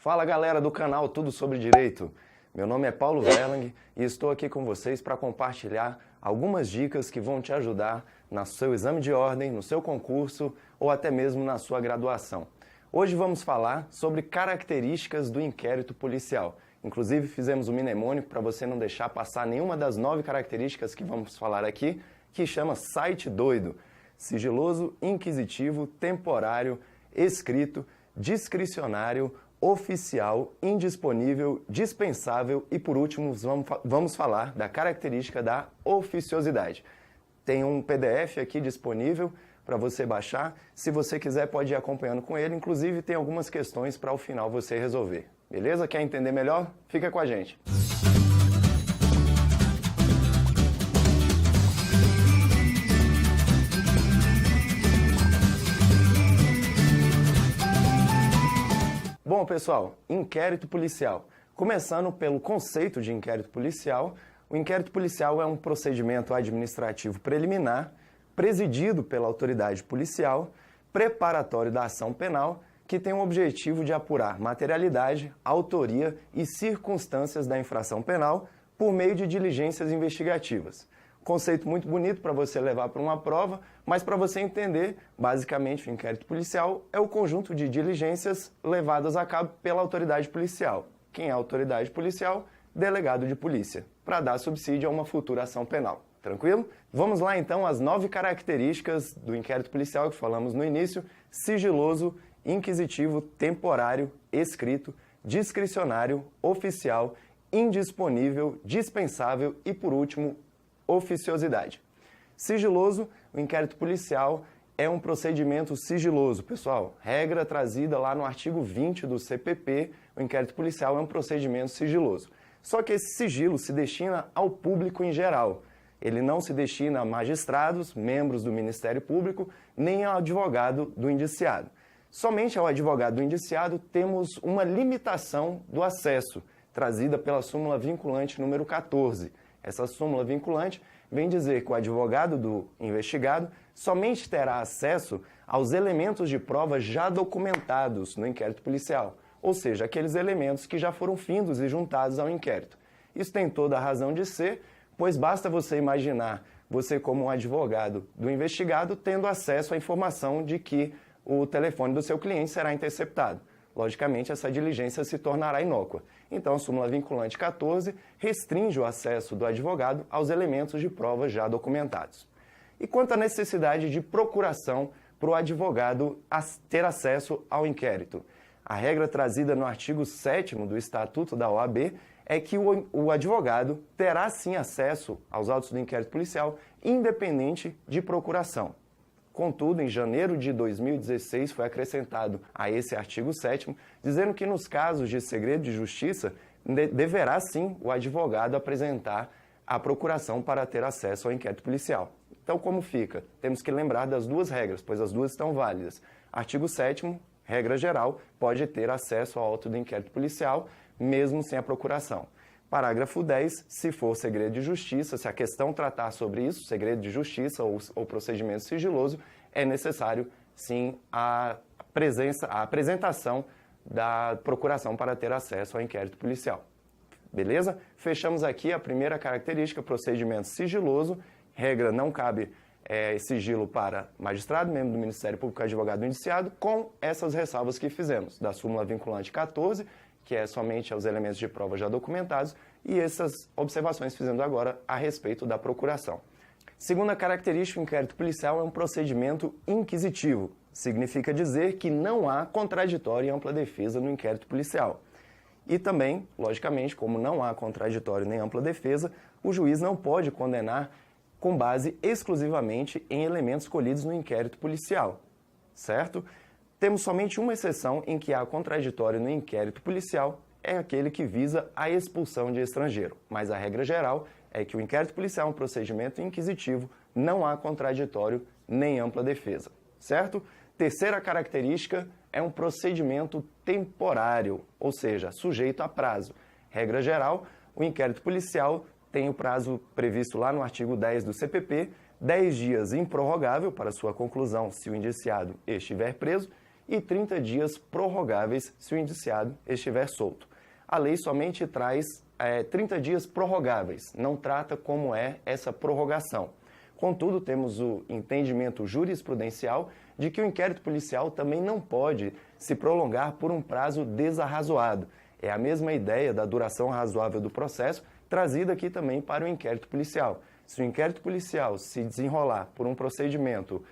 Fala galera do canal Tudo Sobre Direito, meu nome é Paulo Verlang e estou aqui com vocês para compartilhar algumas dicas que vão te ajudar no seu exame de ordem, no seu concurso ou até mesmo na sua graduação. Hoje vamos falar sobre características do inquérito policial. Inclusive fizemos um mnemônico para você não deixar passar nenhuma das 9 características que vamos falar aqui, que chama Site Doido: sigiloso, inquisitivo, temporário, escrito, discricionário, oficial, indisponível, dispensável e, por último, vamos falar da característica da oficiosidade. Tem um PDF aqui disponível para você baixar. Se você quiser, pode ir acompanhando com ele. Inclusive, tem algumas questões para ao final você resolver. Beleza? Quer entender melhor? Fica com a gente. Bom, pessoal, inquérito policial. Começando pelo conceito de inquérito policial, o inquérito policial é um procedimento administrativo preliminar, presidido pela autoridade policial, preparatório da ação penal, que tem o objetivo de apurar materialidade, autoria e circunstâncias da infração penal por meio de diligências investigativas. Conceito muito bonito para você levar para uma prova, mas para você entender, basicamente, o inquérito policial é o conjunto de diligências levadas a cabo pela autoridade policial. Quem é a autoridade policial? Delegado de polícia, para dar subsídio a uma futura ação penal. Tranquilo? Vamos lá, então, às 9 características do inquérito policial que falamos no início: sigiloso, inquisitivo, temporário, escrito, discricionário, oficial, indisponível, dispensável e, por último, oficiosidade. Sigiloso, o inquérito policial é um procedimento sigiloso, pessoal. Regra trazida lá no artigo 20 do CPP, o inquérito policial é um procedimento sigiloso. Só que esse sigilo se destina ao público em geral. Ele não se destina a magistrados, membros do Ministério Público, nem ao advogado do indiciado. Somente ao advogado do indiciado temos uma limitação do acesso, trazida pela súmula vinculante número 14. Essa súmula vinculante vem dizer que o advogado do investigado somente terá acesso aos elementos de prova já documentados no inquérito policial, ou seja, aqueles elementos que já foram findos e juntados ao inquérito. Isso tem toda a razão de ser, pois basta você imaginar você como um advogado do investigado tendo acesso à informação de que o telefone do seu cliente será interceptado. Logicamente, essa diligência se tornará inócua. Então, a súmula vinculante 14 restringe o acesso do advogado aos elementos de prova já documentados. E quanto à necessidade de procuração para o advogado ter acesso ao inquérito? A regra trazida no artigo 7º do Estatuto da OAB é que o advogado terá sim acesso aos autos do inquérito policial, independente de procuração. Contudo, em janeiro de 2016 foi acrescentado a esse artigo 7º, dizendo que nos casos de segredo de justiça, deverá sim o advogado apresentar a procuração para ter acesso ao inquérito policial. Então, como fica? Temos que lembrar das duas regras, pois as duas estão válidas. Artigo 7º, regra geral, pode ter acesso ao auto do inquérito policial, mesmo sem a procuração. Parágrafo 10, se for segredo de justiça, se a questão tratar sobre isso, segredo de justiça ou procedimento sigiloso, é necessário, sim, a apresentação da procuração para ter acesso ao inquérito policial. Beleza? Fechamos aqui a primeira característica, procedimento sigiloso. Regra, não cabe sigilo para magistrado, membro do Ministério Público, advogado do indiciado, com essas ressalvas que fizemos, da súmula vinculante 14, que é somente aos elementos de prova já documentados, e essas observações fizemos agora a respeito da procuração. Segunda característica, o inquérito policial é um procedimento inquisitivo. Significa dizer que não há contraditório e ampla defesa no inquérito policial. E também, logicamente, como não há contraditório nem ampla defesa, o juiz não pode condenar com base exclusivamente em elementos colhidos no inquérito policial, certo? Temos somente uma exceção em que há contraditório no inquérito policial, é aquele que visa a expulsão de estrangeiro. Mas a regra geral é que o inquérito policial é um procedimento inquisitivo, não há contraditório nem ampla defesa, certo? Terceira característica é um procedimento temporário, ou seja, sujeito a prazo. Regra geral, o inquérito policial tem o prazo previsto lá no artigo 10 do CPP, 10 dias improrrogável para sua conclusão se o indiciado estiver preso, e 30 dias prorrogáveis se o indiciado estiver solto. A lei somente traz 30 dias prorrogáveis, não trata como é essa prorrogação. Contudo, temos o entendimento jurisprudencial de que o inquérito policial também não pode se prolongar por um prazo desarrazoado. É a mesma ideia da duração razoável do processo, trazida aqui também para o inquérito policial. Se o inquérito policial se desenrolar por um procedimento,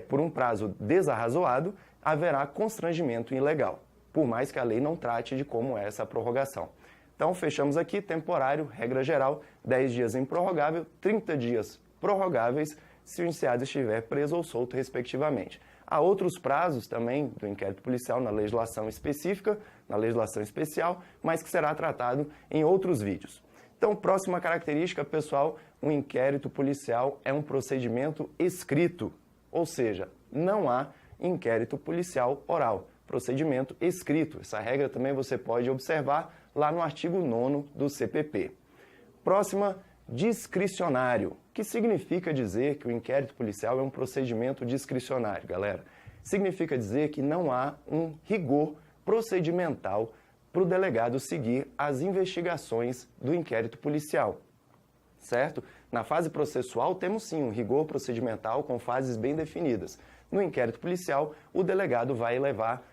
por um prazo desarrazoado, haverá constrangimento ilegal, por mais que a lei não trate de como é essa prorrogação. Então, fechamos aqui, temporário, regra geral, 10 dias improrrogável, 30 dias prorrogáveis, se o indiciado estiver preso ou solto, respectivamente. Há outros prazos também do inquérito policial na legislação específica, na legislação especial, mas que será tratado em outros vídeos. Então, próxima característica, pessoal, o inquérito policial é um procedimento escrito, ou seja, não há inquérito policial oral, procedimento escrito. Essa regra também você pode observar lá no artigo 9º do CPP. Próxima, discricionário, que significa dizer que o inquérito policial é um procedimento discricionário, galera. Significa dizer que não há um rigor procedimental para o delegado seguir as investigações do inquérito policial, certo? Na fase processual temos sim um rigor procedimental com fases bem definidas. No inquérito policial, o delegado vai levar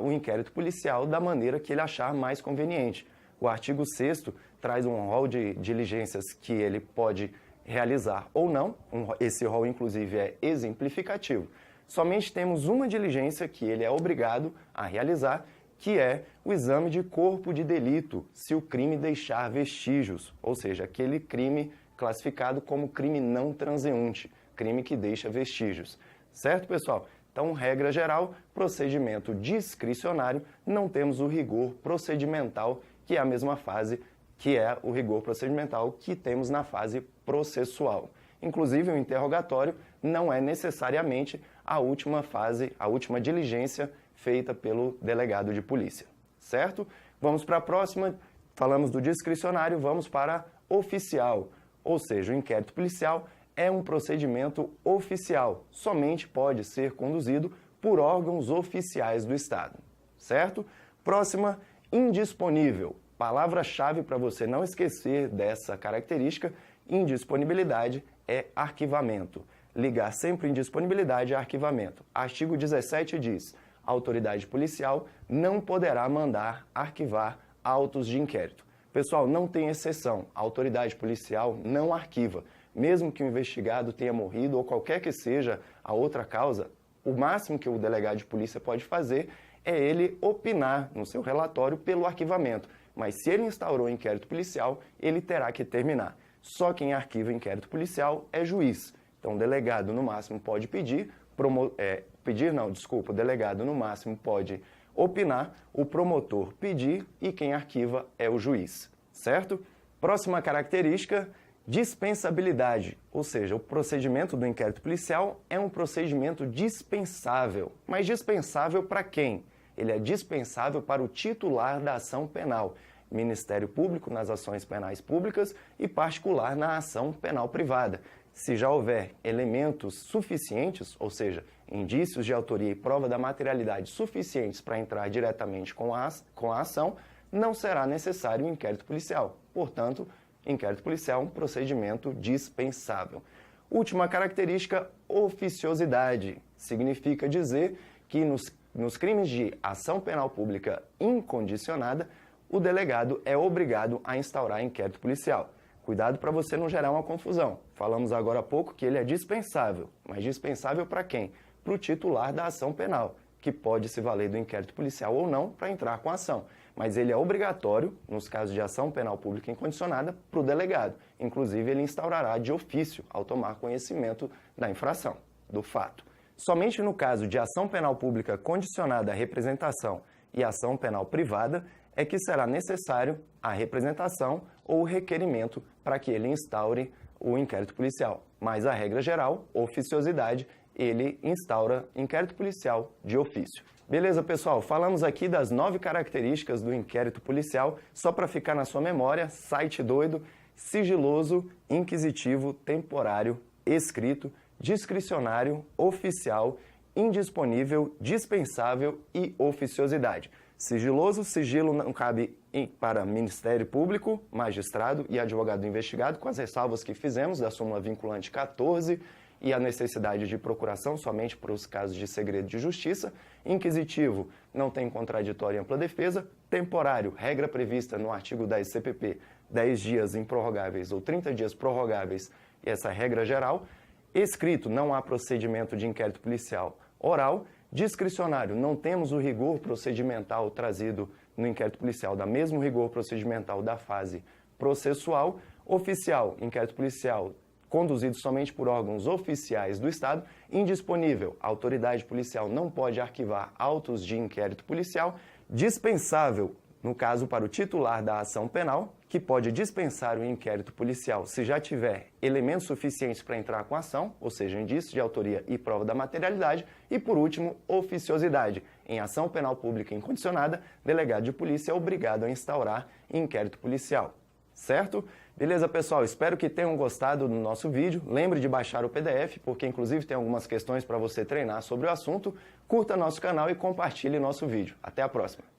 o inquérito policial da maneira que ele achar mais conveniente. O artigo 6º traz um rol de diligências que ele pode realizar ou não. Esse rol, inclusive, é exemplificativo. Somente temos uma diligência que ele é obrigado a realizar, que é o exame de corpo de delito, se o crime deixar vestígios, ou seja, aquele crime classificado como crime não transeunte, crime que deixa vestígios. Certo, pessoal? Então, regra geral, procedimento discricionário, não temos o rigor procedimental, que é a mesma fase, que é o rigor procedimental que temos na fase processual. Inclusive, o interrogatório não é necessariamente a última fase, a última diligência feita pelo delegado de polícia, certo? Vamos para a próxima, falamos do discricionário, vamos para oficial, ou seja, o inquérito policial é um procedimento oficial, somente pode ser conduzido por órgãos oficiais do Estado, certo? Próxima, indisponível. Palavra-chave para você não esquecer dessa característica, indisponibilidade é arquivamento. Ligar sempre indisponibilidade a arquivamento. Artigo 17 diz: a autoridade policial não poderá mandar arquivar autos de inquérito. Pessoal, não tem exceção. A autoridade policial não arquiva. Mesmo que o investigado tenha morrido ou qualquer que seja a outra causa, o máximo que o delegado de polícia pode fazer é ele opinar no seu relatório pelo arquivamento. Mas se ele instaurou o inquérito policial, ele terá que terminar. Só quem arquiva o inquérito policial é juiz. Então, o delegado, no máximo, pode pedir, o delegado, no máximo, pode opinar, o promotor pedir e quem arquiva é o juiz, certo? Próxima característica, dispensabilidade, ou seja, o procedimento do inquérito policial é um procedimento dispensável. Mas dispensável para quem? Ele é dispensável para o titular da ação penal, Ministério Público nas ações penais públicas e particular na ação penal privada. Se já houver elementos suficientes, ou seja, indícios de autoria e prova da materialidade suficientes para entrar diretamente com a ação, não será necessário o inquérito policial. Portanto, inquérito policial é um procedimento dispensável. Última característica, oficiosidade. Significa dizer que nos crimes de ação penal pública incondicionada, o delegado é obrigado a instaurar inquérito policial. Cuidado para você não gerar uma confusão. Falamos agora há pouco que ele é dispensável, mas dispensável para quem? Para o titular da ação penal, que pode se valer do inquérito policial ou não para entrar com a ação. Mas ele é obrigatório, nos casos de ação penal pública incondicionada, para o delegado. Inclusive, ele instaurará de ofício ao tomar conhecimento da infração, do fato. Somente no caso de ação penal pública condicionada à representação e ação penal privada é que será necessário a representação ou o requerimento para que ele instaure o inquérito policial. Mas a regra geral, oficiosidade, ele instaura inquérito policial de ofício. Beleza, pessoal? Falamos aqui das 9 características do inquérito policial. Só para ficar na sua memória, site doido, sigiloso, inquisitivo, temporário, escrito, discricionário, oficial indisponível, dispensável e oficiosidade. Sigiloso, sigilo não cabe para Ministério Público, magistrado e advogado investigado, com as ressalvas que fizemos da súmula vinculante 14 e a necessidade de procuração somente para os casos de segredo de justiça. Inquisitivo, não tem contraditório e ampla defesa. Temporário, regra prevista no artigo 10 CPP, 10 dias improrrogáveis ou 30 dias prorrogáveis, essa é a regra geral. Escrito, não há procedimento de inquérito policial. Oral, discricionário, não temos o rigor procedimental trazido no inquérito policial, da mesmo rigor procedimental da fase processual. Oficial, inquérito policial conduzido somente por órgãos oficiais do Estado. Indisponível, a autoridade policial não pode arquivar autos de inquérito policial. Dispensável, no caso para o titular da ação penal, que pode dispensar o inquérito policial se já tiver elementos suficientes para entrar com a ação, ou seja, indício de autoria e prova da materialidade. E, por último, oficiosidade. Em ação penal pública incondicionada, delegado de polícia é obrigado a instaurar inquérito policial. Certo? Beleza, pessoal? Espero que tenham gostado do nosso vídeo. Lembre de baixar o PDF, porque inclusive tem algumas questões para você treinar sobre o assunto. Curta nosso canal e compartilhe nosso vídeo. Até a próxima!